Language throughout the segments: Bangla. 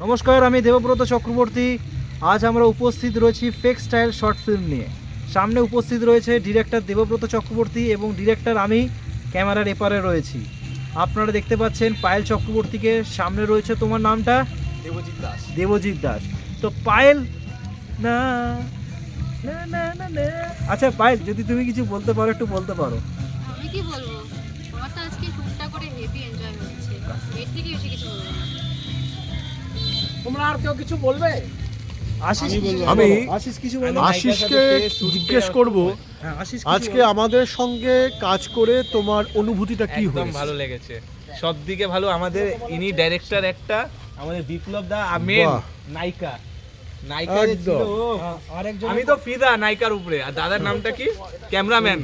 নমস্কার, আমি দেবব্রত চক্রবর্তী। আজ আমরা উপস্থিত রয়েছি ফেক স্টাইল শর্ট ফিল্ম নিয়ে। সামনে উপস্থিত রয়েছে ডিরেক্টর দেবব্রত চক্রবর্তী এবং ডিরেক্টর আমি ক্যামেরার এপারে রয়েছি। আপনারা দেখতে পাচ্ছেন পায়েল চক্রবর্তীকে, সামনে রয়েছে তোমার নামটা দেবজিৎ দাস। তো পায়েল না না না না না। আচ্ছা পায়েল, যদি তুমি কিছু বলতে পারো একটু বলতে পারো। আমি কি বলবো, আমার তো আজকে টুকটা করে হেভি এনজয় হচ্ছে, এর থেকে বেশি কিছু বলবো না। তোমরা আর কেউ কিছু বলবে? আমি আশিস কিছু বলো। আশিসকে জিজ্ঞেস করব, হ্যাঁ, আশিস আজকে আমাদের সঙ্গে কাজ করে তোমার অনুভূতিটা কি একদম হয়েছে? ভালো লেগেছে, সব দিকে ভালো। আমাদের ইনি ডাইরেক্টর একটা, আমাদের বিপ্লব দা আমেন, বাহ। নায়িকা নায়িকা যে ছিল, একদম। আরেকজন আমি তো ফিদা নায়িকার উপরে। আর দাদার নামটা কি? ক্যামেরাম্যান।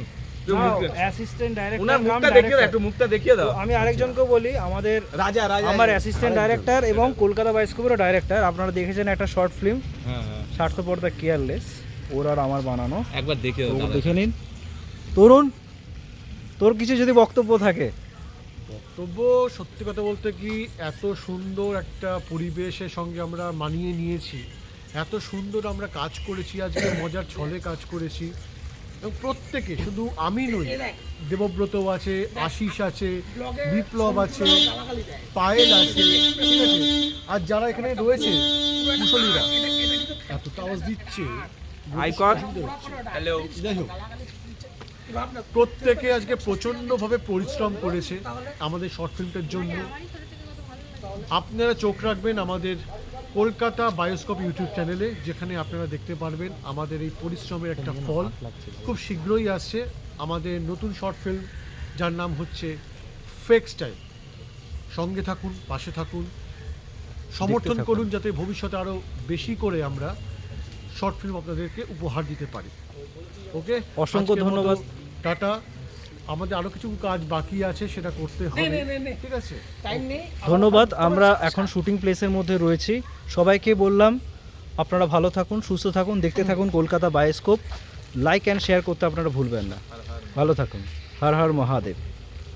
Assistant director. ওনার মুখটা দেখিয়ে দাও, একটু মুখটা দেখিয়ে দাও। আমি আরেকজনকে বলি, আমাদের রাজা রাজা আমার অ্যাসিস্ট্যান্ট ডাইরেক্টর এবং কলকাতা বায়োস্কোপেরও ডাইরেক্টর। আপনারা দেখেছেন একটা শর্ট ফিল্ম স্বার্থপর দ্য কেয়ারলেস, ওর আর আমার বানানো। একবার দেখিয়ে তো দাও দাদা। দেখে নিন। তরুণ, তোর কিছু যদি বক্তব্য থাকে। তবু সত্যি কথা বলতে কি, এত সুন্দর একটা পরিবেশের সঙ্গে আমরা মানিয়ে নিয়েছি, এত সুন্দর আমরা কাজ করেছি, আজকে মজার ছলে কাজ করেছি। এবং প্রত্যেকে, শুধু আমি নই, দেবব্রত আছে, আশিস আছে, বিপ্লব আছে, পায়েল আছে, ঠিক আছে, আর যারা এখানে রয়েছে কুশলীরা এতটা আওয়াজ দিচ্ছে, আইকন হ্যালো। যাই হোক, প্রত্যেকে আজকে প্রচণ্ডভাবে পরিশ্রম করেছে আমাদের শর্ট ফিল্মটার জন্য। আপনারা চোখ রাখবেন আমাদের কলকাতা বায়োস্কোপ ইউটিউব চ্যানেলে, যেখানে আপনারা দেখতে পারবেন আমাদের এই পরিশ্রমের একটা ফল। খুব শীঘ্রই আসছে আমাদের নতুন শর্ট ফিল্ম, যার নাম হচ্ছে ফেক স্টাইল। সঙ্গে থাকুন, পাশে থাকুন, সমর্থন করুন, যাতে ভবিষ্যতে আরও বেশি করে আমরা শর্ট ফিল্ম আপনাদেরকে উপহার দিতে পারি। ওকে, অসংখ্য আজকের মতো ধন্যবাদ। টাটা। আমাদের আরও কিছু কাজ বাকি আছে, সেটা করতে হবে, ঠিক আছে? ধন্যবাদ। আমরা এখন শুটিং প্লেসের মধ্যে রয়েছি। সবাইকে বললাম আপনারা ভালো থাকুন, সুস্থ থাকুন, দেখতে থাকুন Kolkata bioscope. Like and share করতে আপনারা ভুলবেন না। ভালো থাকুন। হর হর মহাদেব।